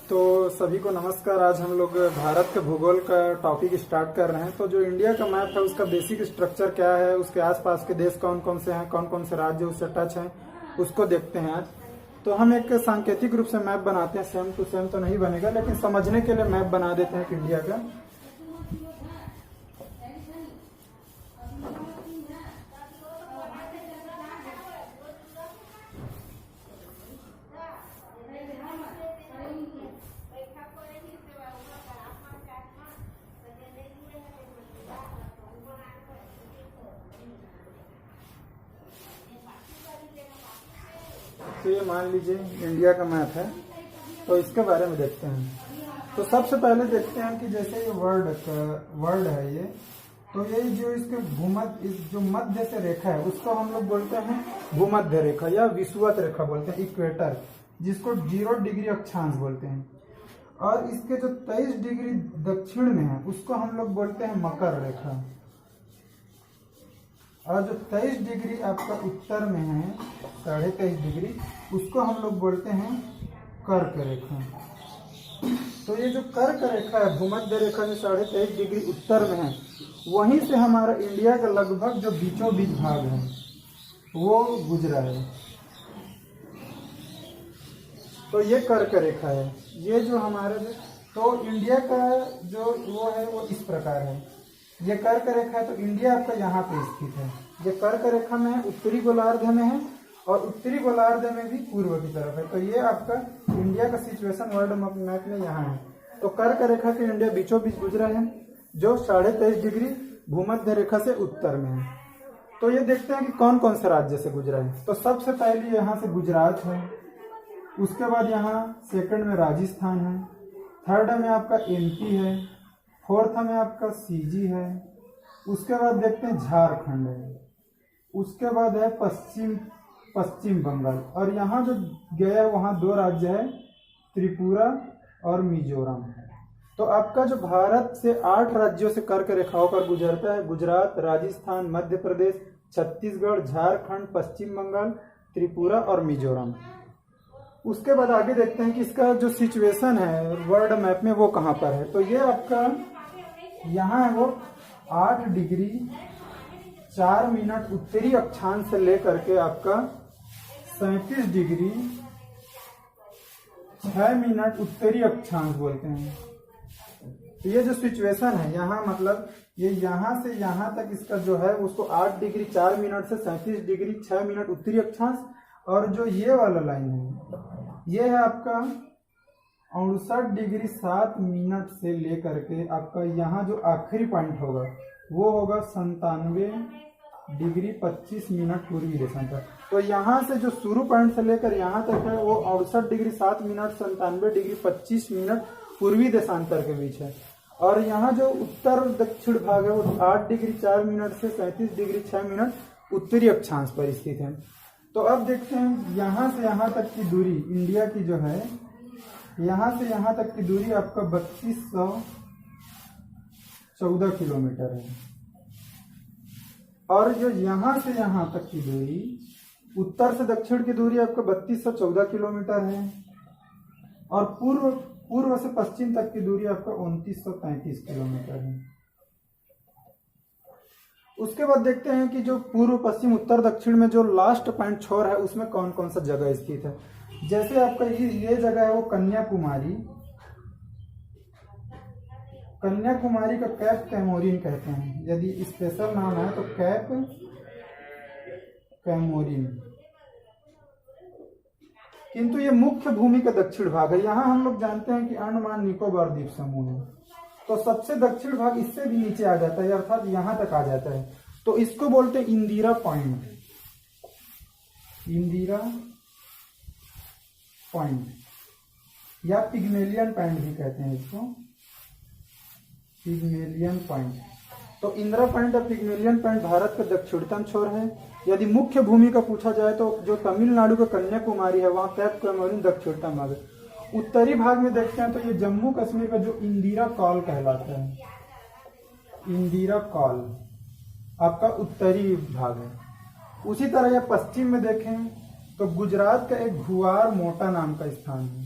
तो सभी को नमस्कार। आज हम लोग भारत के भूगोल का टॉपिक स्टार्ट कर रहे हैं। तो जो इंडिया का मैप है उसका बेसिक स्ट्रक्चर क्या है, उसके आसपास के देश कौन कौन से हैं, कौन कौन से राज्य उससे टच हैं, उसको देखते हैं आज। तो हम एक सांकेतिक रूप से मैप बनाते हैं, सेम टू सेम तो नहीं बनेगा लेकिन समझने के लिए मैप बना देते हैं इंडिया का। तो ये मान लीजिए इंडिया का मैप है, तो इसके बारे में देखते हैं। तो सबसे पहले देखते हैं कि जैसे ये वर्ल्ड है ये, तो ये जो इसके भूमध्य, इस जो मध्य से रेखा है उसको हम लोग बोलते हैं भूमध्य रेखा या विषुवत रेखा बोलते हैं, इक्वेटर, जिसको 0 डिग्री अक्षांश बोलते हैं। और इसके जो 23 डिग्री दक्षिण में है उसको हम लोग बोलते हैं मकर रेखा। और जो 23 डिग्री आपका उत्तर में है, 23.5 डिग्री, उसको हम लोग बोलते हैं कर्क रेखा। तो ये जो कर्क रेखा है, भूमध्य रेखा जो 23.5 डिग्री उत्तर में है, वहीं से हमारा इंडिया का लगभग जो बीचों बीच भाग है वो गुजरा है। तो ये कर्क रेखा है, ये जो हमारे, तो इंडिया का जो वो है वो इस प्रकार है। ये कर्क रेखा है, तो इंडिया आपका यहाँ पे स्थित है। ये कर्क रेखा में है, उत्तरी गोलार्ध में है, और उत्तरी गोलार्ध में भी पूर्व की तरफ है। तो ये आपका इंडिया का सिचुएशन वर्ल्ड मैप में यहाँ है। तो कर्क रेखा के इंडिया बीचों बीच गुजरा है, जो 23.5 डिग्री भूमध्य रेखा से उत्तर में है। तो ये देखते हैं कि कौन कौन से राज्य से गुजरा है। तो सबसे पहले यहाँ से गुजरात है, उसके बाद यहाँ सेकंड में राजस्थान है, थर्ड में आपका एमपी है, फोर्थ में आपका सीजी है, उसके बाद देखते हैं झारखंड है, उसके बाद है पश्चिम बंगाल, और यहाँ जो गया है वहाँ 2 राज्य है, त्रिपुरा और मिजोरम। तो आपका जो भारत से 8 राज्यों से कर्क रेखा होकर गुजरता है, गुजरात, राजस्थान, मध्य प्रदेश, छत्तीसगढ़, झारखंड, पश्चिम बंगाल, त्रिपुरा और मिजोरम। उसके बाद आगे देखते हैं कि इसका जो सिचुएशन है वर्ल्ड मैप में वो कहाँ पर है। तो ये आपका यहाँ है वो 8 डिग्री 4 मिनट उत्तरी अक्षांश से लेकर के आपका 37 डिग्री 6 मिनट उत्तरी अक्षांश बोलते हैं। तो ये जो सिचुएशन है यहाँ, मतलब ये यहाँ से यहाँ तक इसका जो है उसको 8 डिग्री 4 मिनट से 37 डिग्री 6 मिनट उत्तरी अक्षांश, और जो ये वाला लाइन है ये है आपका 68 डिग्री 7 मिनट से लेकर के आपका यहाँ जो आखिरी पॉइंट होगा वो होगा 97 डिग्री 25 मिनट पूर्वी देशांतर। तो यहाँ से जो शुरू पॉइंट से लेकर यहाँ तक है वो 68 डिग्री 7 मिनट 97 डिग्री 25 मिनट पूर्वी देशांतर के बीच है। और यहाँ जो उत्तर दक्षिण भाग है वो 8 डिग्री 4 मिनट से 37 डिग्री 6 मिनट उत्तरी अक्षांश पर स्थित है। तो अब देखते हैं यहाँ से यहाँ तक की दूरी इंडिया की जो है, यहाँ से यहाँ तक की दूरी आपका 3214 किलोमीटर है। और जो यहाँ से यहाँ तक की दूरी, उत्तर से दक्षिण की दूरी आपका 3214 किलोमीटर है, और पूर्व से पश्चिम तक की दूरी आपका 2933 किलोमीटर है। उसके बाद देखते हैं कि जो पूर्व पश्चिम उत्तर दक्षिण में जो लास्ट पॉइंट छोर है उसमें कौन कौन सा जगह स्थित है। जैसे आपका ये जगह है वो कन्याकुमारी का कैप कैमोरिन कहते हैं। यदि स्पेशल नाम है तो कैप कैमोरिन, किंतु ये मुख्य भूमि का दक्षिण भाग है। यहाँ हम लोग जानते हैं कि अंडमान निकोबार द्वीप समूह है, तो सबसे दक्षिण भाग इससे भी नीचे आ जाता है, अर्थात यहाँ तक आ जाता है। तो इसको बोलते हैं इंदिरा पॉइंट, या पिग्मेलियन पॉइंट भी कहते हैं इसको, पिग्मेलियन पॉइंट। तो इंदिरा पॉइंट और पिग्मेलियन पॉइंट भारत का दक्षिणतम छोर है। यदि मुख्य भूमि का पूछा जाए तो जो तमिलनाडु का कन्याकुमारी है वहाँ कैप कैमोरिन दक्षिणतम भाग है। उत्तरी भाग में देखते हैं तो ये जम्मू कश्मीर का जो इंदिरा कॉल कहलाता है, इंदिरा कॉल आपका उत्तरी भाग है। उसी तरह या पश्चिम में देखें तो गुजरात का एक भुआर मोटा नाम का स्थान है,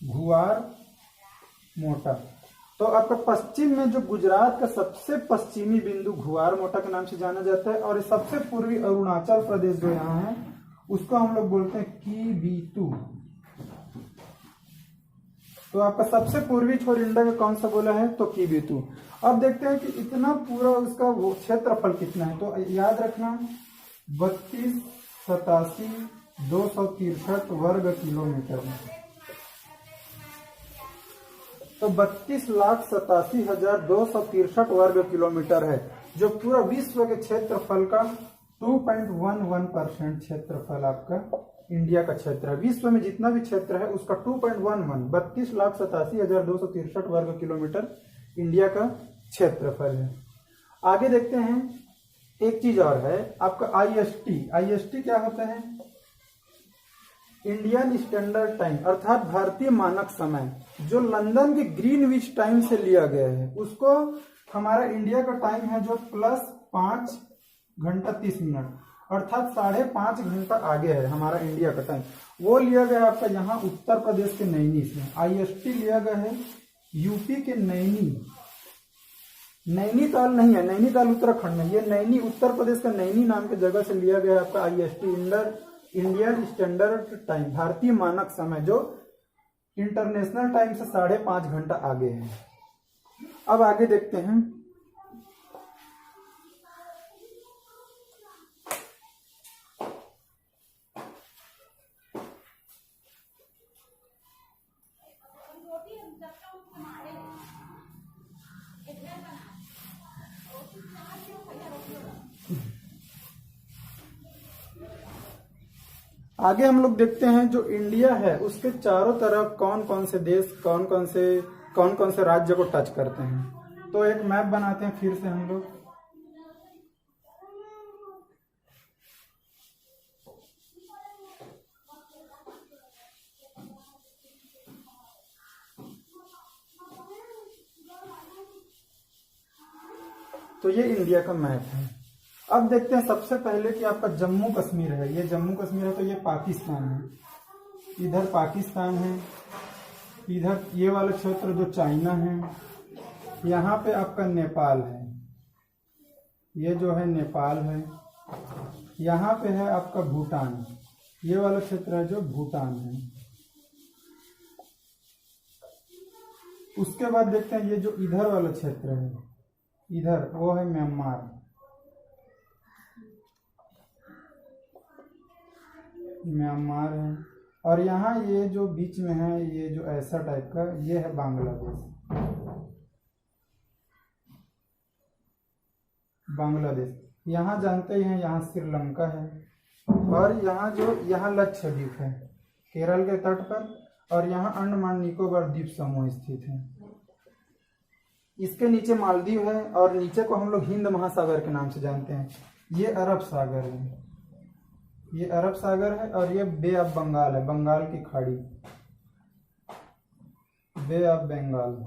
घुआर मोटा। तो आपका पश्चिम में जो गुजरात का सबसे पश्चिमी बिंदु घुआर मोटा के नाम से जाना जाता है, और सबसे पूर्वी अरुणाचल प्रदेश जो यहाँ है उसको हम लोग बोलते हैं कीबीतू। तो आपका सबसे पूर्वी छोर इंडिया में कौन सा बोला है, तो कीबीतू। अब देखते हैं कि इतना पूरा उसका वो क्षेत्रफल कितना है। तो याद रखना 32,87,263 वर्ग किलोमीटर में। तो 32,87,263 वर्ग किलोमीटर है, जो पूरा विश्व के क्षेत्रफल का 2.11% क्षेत्रफल आपका इंडिया का क्षेत्र है। विश्व में जितना भी क्षेत्र है उसका 32,87,263 वर्ग किलोमीटर इंडिया का क्षेत्रफल है। आगे देखते हैं, एक चीज और है आपका IST। IST क्या होता है, इंडियन स्टैंडर्ड टाइम, अर्थात भारतीय मानक समय, जो लंदन के ग्रीनविच टाइम से लिया गया है। उसको हमारा इंडिया का टाइम है जो +5 घंटा 30 मिनट, अर्थात 5.5 घंटा आगे है हमारा इंडिया का टाइम। वो लिया गया आपका यहाँ उत्तर प्रदेश के नैनी से। IST लिया गया है यूपी के नैनीताल नहीं है, नैनीताल उत्तराखंड में, ये नैनी उत्तर प्रदेश का नैनी नाम के जगह से लिया गया आपका IST, इंडियन स्टैंडर्ड टाइम, भारतीय मानक समय, जो इंटरनेशनल टाइम से 5.5 घंटा आगे है। अब आगे देखते हैं, आगे हम लोग देखते हैं जो इंडिया है उसके चारों तरफ कौन कौन से देश, कौन कौन से राज्य को टच करते हैं। तो एक मैप बनाते हैं फिर से हम लोग। तो ये इंडिया का मैप है। अब देखते हैं सबसे पहले कि आपका जम्मू कश्मीर है, ये जम्मू कश्मीर है, तो ये पाकिस्तान है, इधर पाकिस्तान है, इधर ये वाला क्षेत्र जो चाइना है, यहाँ पे आपका नेपाल है, ये जो है नेपाल है, यहाँ पे है आपका भूटान, ये वाला क्षेत्र है जो भूटान है। उसके बाद देखते हैं ये जो इधर वाला क्षेत्र है, इधर वो है म्यांमार, म्यांमार है, और यहाँ ये जो बीच में है, ये जो ऐसा टाइप का, ये है बांग्लादेश। यहाँ जानते ही हैं, यहाँ श्रीलंका है, और यहाँ जो यहाँ लक्षद्वीप है केरल के तट पर, और यहाँ अंडमान निकोबार द्वीप समूह स्थित है। इसके नीचे मालदीव है, और नीचे को हम लोग हिंद महासागर के नाम से जानते हैं। ये अरब सागर है, ये अरब सागर है, और ये बे ऑफ बंगाल है, बंगाल की खाड़ी, बे ऑफ बंगाल।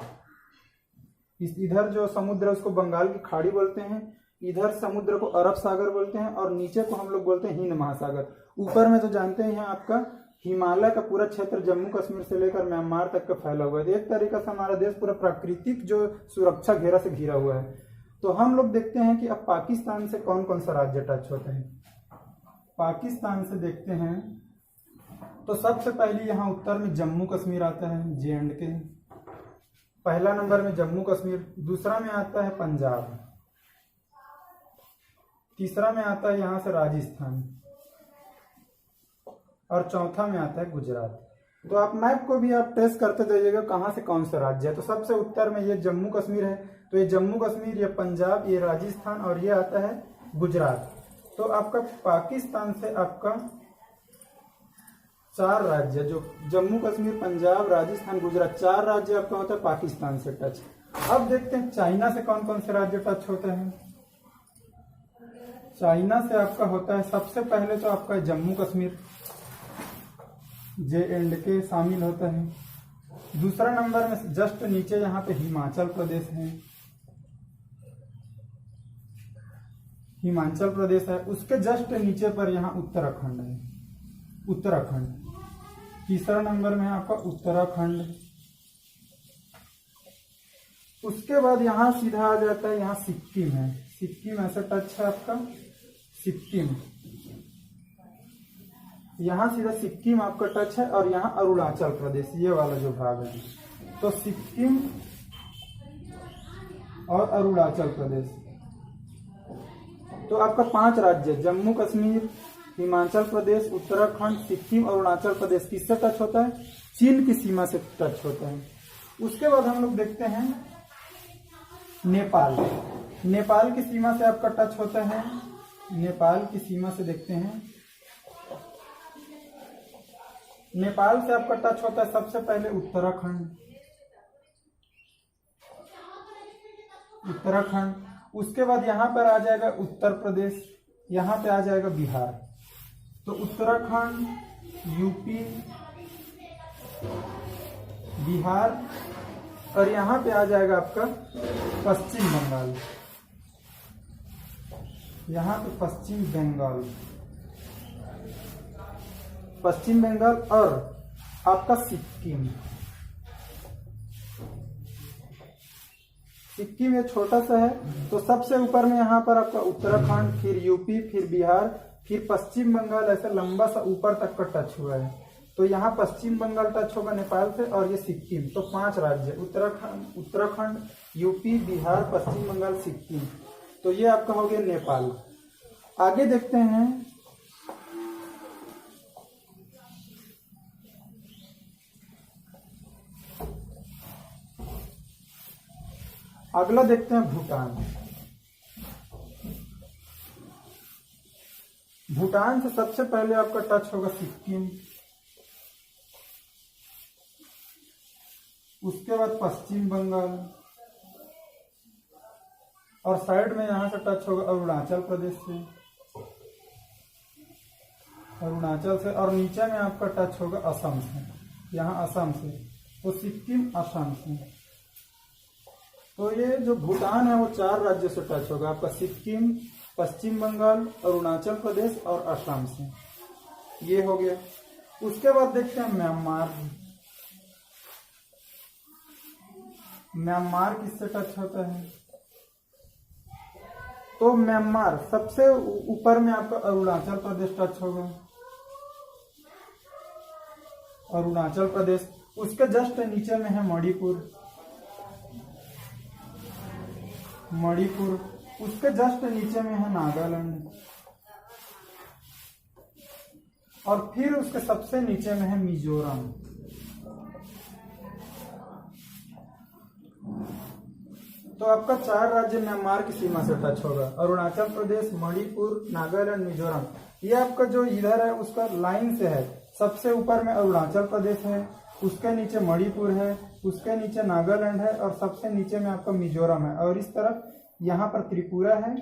इधर जो समुद्र है उसको बंगाल की खाड़ी बोलते हैं, इधर समुद्र को अरब सागर बोलते हैं, और नीचे को हम लोग बोलते हैं हिंद महासागर। ऊपर में तो जानते हैं आपका हिमालय का पूरा क्षेत्र जम्मू कश्मीर से लेकर म्यांमार तक का फैला हुआ है। एक तरीका से हमारा देश पूरा प्राकृतिक जो सुरक्षा घेरा से घिरा हुआ है। तो हम लोग देखते हैं कि अब पाकिस्तान से कौन कौन सा राज्य टच होता है। पाकिस्तान से देखते हैं तो सबसे पहले यहाँ उत्तर में जम्मू कश्मीर आता है, JNK, पहला नंबर में जम्मू कश्मीर, दूसरा में आता है पंजाब, तीसरा में आता है यहाँ से राजस्थान, और चौथा में आता है गुजरात। तो आप मैप को भी आप टेस्ट करते जाइएगा कहाँ से कौन सा राज्य है। तो सबसे उत्तर में ये जम्मू कश्मीर है, तो ये जम्मू कश्मीर, ये पंजाब, ये राजस्थान, और ये आता है गुजरात। तो आपका पाकिस्तान से आपका 4 राज्य, जो जम्मू कश्मीर, पंजाब, राजस्थान, गुजरात, 4 राज्य आपका होता है पाकिस्तान से टच। अब देखते हैं चाइना से कौन कौन से राज्य टच होते हैं। चाइना से आपका होता है सबसे पहले तो आपका जम्मू कश्मीर, JNK शामिल होता है। दूसरा नंबर में जस्ट नीचे यहाँ पे हिमाचल प्रदेश है, हिमाचल प्रदेश है। उसके जस्ट नीचे पर यहाँ उत्तराखंड है, उत्तराखंड। तीसरा नंबर में है आपका उत्तराखंड। उसके बाद यहाँ सीधा आ जाता है, यहाँ सिक्किम है। सिक्किम ऐसा टच है आपका सिक्किम, यहाँ सीधा सिक्किम आपका टच है। और यहाँ अरुणाचल प्रदेश, ये वाला जो भाग है, तो सिक्किम और अरुणाचल प्रदेश। तो आपका 5 राज्य, जम्मू कश्मीर, हिमाचल प्रदेश, उत्तराखंड, सिक्किम, अरुणाचल प्रदेश किससे टच होता है? चीन की सीमा से टच होता है। उसके बाद हम लोग देखते हैं नेपाल। नेपाल की सीमा से आपका टच होता है, नेपाल की सीमा से देखते हैं, नेपाल से आपका टच होता है सबसे पहले उत्तराखंड। उत्तराखंड, उसके बाद यहाँ पर आ जाएगा उत्तर प्रदेश, यहाँ पे आ जाएगा बिहार। तो उत्तराखंड, यूपी, बिहार, और यहाँ पे आ जाएगा आपका पश्चिम बंगाल। यहाँ पे पश्चिम बंगाल, पश्चिम बंगाल और आपका सिक्किम। सिक्किम ये छोटा सा है, तो सबसे ऊपर में यहाँ पर आपका उत्तराखंड, फिर यूपी, फिर बिहार, फिर पश्चिम बंगाल, ऐसा लंबा सा ऊपर तक का टच हुआ है। तो यहाँ पश्चिम बंगाल टच होगा नेपाल से, और ये सिक्किम। तो 5 राज्य, उत्तराखंड, यूपी, बिहार, पश्चिम बंगाल, सिक्किम। तो ये आपका हो गया नेपाल। आगे देखते हैं अगला, देखते हैं भूटान। भूटान से सबसे पहले आपका टच होगा सिक्किम, उसके बाद पश्चिम बंगाल, और साइड में यहां से टच होगा अरुणाचल प्रदेश से, अरुणाचल से, और नीचे में आपका टच होगा असम से, यहाँ असम से। तो सिक्किम, असम से। तो ये जो भूटान है वो 4 राज्यों से टच होगा आपका, सिक्किम, पश्चिम बंगाल, अरुणाचल प्रदेश और असम से। ये हो गया। उसके बाद देखते हैं म्यांमार। म्यांमार किससे टच होता है? तो म्यांमार सबसे ऊपर में आपका अरुणाचल प्रदेश टच होगा, अरुणाचल प्रदेश। उसके जस्ट नीचे में है मणिपुर, मणिपुर। उसके जस्ट नीचे में है नागालैंड, और फिर उसके सबसे नीचे में है मिजोरम। तो आपका 4 राज्य म्यांमार की सीमा से टच होगा, अरुणाचल प्रदेश, मणिपुर, नागालैंड, मिजोरम। ये आपका जो इधर है उसका लाइन से है, सबसे ऊपर में अरुणाचल प्रदेश है, उसके नीचे मणिपुर है, उसके नीचे नागालैंड है, और सबसे नीचे में आपका मिजोरम है, और इस तरफ यहाँ पर त्रिपुरा है,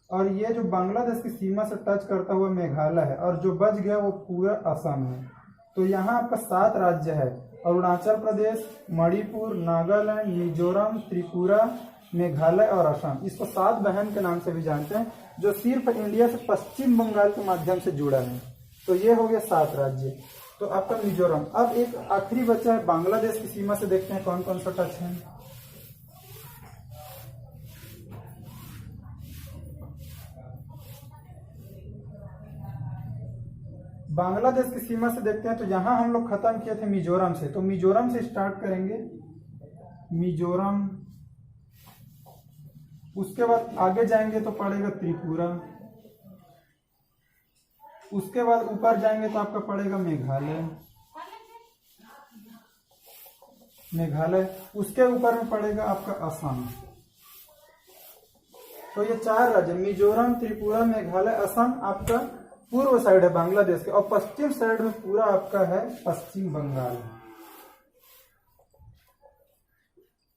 और ये जो बांग्लादेश की सीमा से टच करता हुआ मेघालय है, और जो बच गया वो पूरा असम है। तो यहाँ आपका 7 राज्य है, अरुणाचल प्रदेश, मणिपुर, नागालैंड, मिजोरम, त्रिपुरा, मेघालय और असम। इसको 7 बहन के नाम से भी जानते हैं, जो सिर्फ इंडिया से पश्चिम बंगाल के माध्यम से जुड़ा है। तो ये हो गया 7 राज्य। तो आपका मिजोरम। अब एक आखिरी बचा है बांग्लादेश की सीमा से, देखते हैं कौन कौन सा टच है। बांग्लादेश की सीमा से देखते हैं, तो यहां हम लोग खत्म किए थे मिजोरम से, तो मिजोरम से स्टार्ट करेंगे, मिजोरम। उसके बाद आगे जाएंगे तो पड़ेगा त्रिपुरा, उसके बाद ऊपर जाएंगे तो आपका पड़ेगा मेघालय, मेघालय। उसके ऊपर में पड़ेगा आपका असम। तो ये 4 राज्य, मिजोरम, त्रिपुरा, मेघालय, असम, आपका पूर्व साइड है बांग्लादेश के, और पश्चिम साइड में पूरा आपका है पश्चिम बंगाल।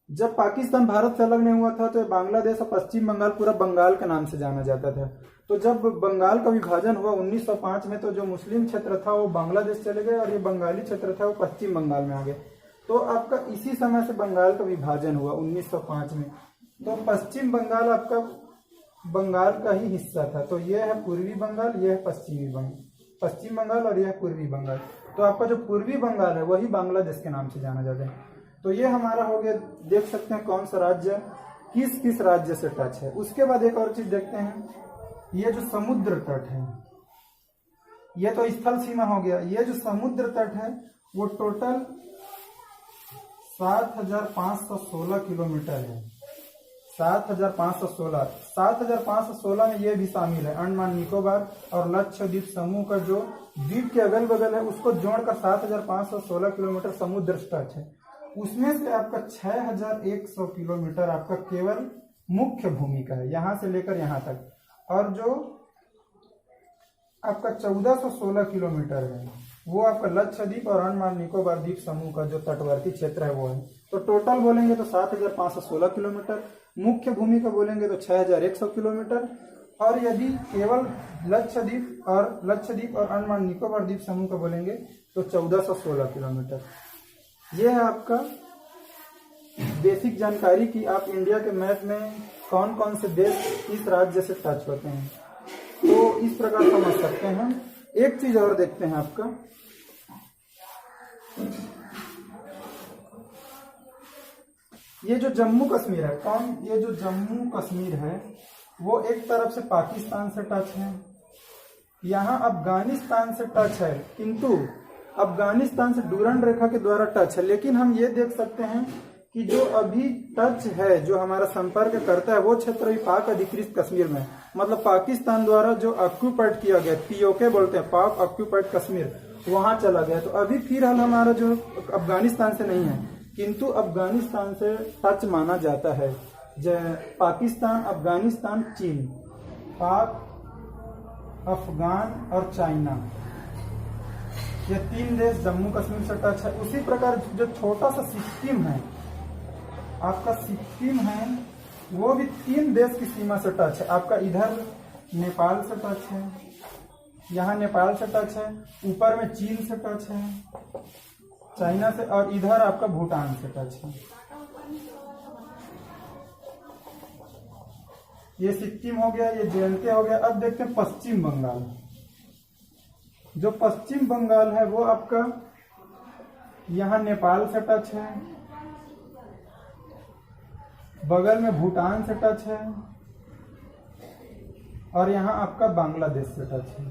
जब पाकिस्तान भारत से अलग नहीं हुआ था तो बांग्लादेश और पश्चिम बंगाल पूरा बंगाल के नाम से जाना जाता था। तो जब बंगाल का विभाजन हुआ 1905 में, तो जो मुस्लिम क्षेत्र था वो बांग्लादेश चले गए, और ये बंगाली क्षेत्र था वो पश्चिम बंगाल में आ गए। तो आपका इसी समय से बंगाल का विभाजन हुआ 1905 में। तो पश्चिम बंगाल आपका बंगाल का ही हिस्सा था। तो यह है पूर्वी बंगाल, यह है पश्चिम बंगाल, और यह है पूर्वी बंगाल। तो आपका जो पूर्वी बंगाल है वही बांग्लादेश के नाम से जाना जाता है। तो ये हमारा हो गया, देख सकते हैं कौन सा राज्य किस किस राज्य से टच है। उसके बाद एक और चीज देखते हैं, ये जो समुद्र तट है, ये तो स्थल सीमा हो गया। ये जो समुद्र तट है वो टोटल 7,516 किलोमीटर है। 7,516 में ये भी शामिल है अंडमान निकोबार और लक्षद्वीप समूह का जो द्वीप के अगल बगल है उसको जोड़कर 7,516 किलोमीटर समुद्र तट है। उसमें से आपका 6,100 किलोमीटर आपका केवल मुख्य भूमि का है, यहां से लेकर यहां तक, और जो आपका 1416 किलोमीटर है वो आपका लक्षद्वीप और अंडमान निकोबार द्वीप समूह का जो तटवर्ती क्षेत्र है वो है। तो टोटल बोलेंगे तो 7,516 किलोमीटर, मुख्य भूमि का बोलेंगे तो 6,100 किलोमीटर, और यदि केवल लक्षद्वीप और अंडमान निकोबार द्वीप समूह का बोलेंगे तो 1416 किलोमीटर। ये है आपका बेसिक जानकारी कि आप इंडिया के मैप में कौन कौन से देश इस राज्य से टच होते हैं, तो इस प्रकार समझ सकते हैं। एक चीज और देखते हैं आपका, ये जो जम्मू कश्मीर है, ये जो जम्मू कश्मीर है वो एक तरफ से पाकिस्तान से टच है, यहाँ अफगानिस्तान से टच है, किंतु अफगानिस्तान से डूरंड रेखा के द्वारा टच है। लेकिन हम ये देख सकते हैं कि जो अभी टच है, जो हमारा संपर्क करता है, वो क्षेत्र भी पाक अधिकृत कश्मीर में, मतलब पाकिस्तान द्वारा जो ऑक्यूपाइड किया गया, पीओके बोलते हैं, पाक ऑक्यूपाइड कश्मीर, वहां चला गया। तो अभी फिलहाल हमारा जो अफगानिस्तान से नहीं है, किंतु अफगानिस्तान से टच माना जाता है। पाकिस्तान, अफगानिस्तान, चीन, पाक, अफगान और चाइना, ये 3 देश जम्मू कश्मीर से टच है। उसी प्रकार जो छोटा सा सिक्किम है, आपका सिक्किम है, वो भी 3 देश की सीमा से टच है। आपका इधर नेपाल से टच है, यहाँ नेपाल से टच है, ऊपर में चीन से टच है, चाइना से, और इधर आपका भूटान से टच है। ये सिक्किम हो गया, ये जेएनके हो गया। अब देखते हैं पश्चिम बंगाल। जो पश्चिम बंगाल है वो आपका यहाँ नेपाल से टच है, बगल में भूटान से टच है, और यहाँ आपका बांग्लादेश से टच है।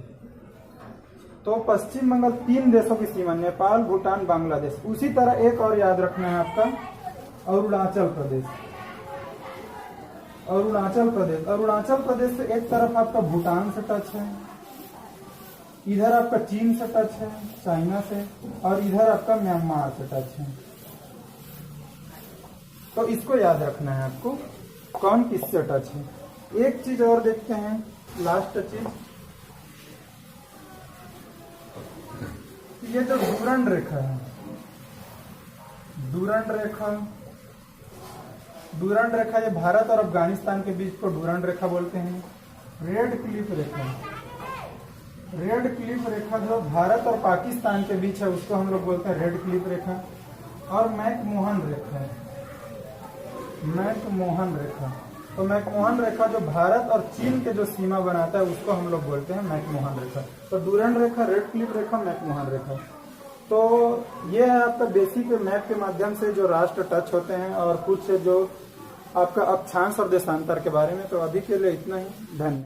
तो पश्चिम बंगाल 3 देशों की सीमा, नेपाल, भूटान, बांग्लादेश। उसी तरह एक और याद रखना है आपका, अरुणाचल प्रदेश। अरुणाचल प्रदेश से एक तरफ आपका भूटान से टच है, इधर आपका चीन से टच है, चाइना से, और इधर आपका म्यांमार से टच है। तो इसको याद रखना है आपको, कौन किससे टच है। एक चीज और देखते हैं, लास्ट चीज, ये जो डूरंड रेखा है, डूरंड रेखा ये भारत और अफगानिस्तान के बीच को डूरंड रेखा बोलते हैं। रेड क्लिफ रेखा जो भारत और पाकिस्तान के बीच है उसको हम लोग बोलते हैं रेड क्लिफ रेखा। और मैकमोहन रेखा, तो मैकमोहन रेखा जो भारत और चीन के जो सीमा बनाता है उसको हम लोग बोलते हैं मैकमोहन रेखा। तो डूरंड रेखा, रेड क्लिफ रेखा, मैकमोहन रेखा। तो ये है आपका बेसिक मैप के माध्यम से जो राष्ट्र टच होते हैं, और कुछ जो आपका अक्षांश और देशांतर के बारे में। तो अभी के लिए इतना ही, धन्यवाद।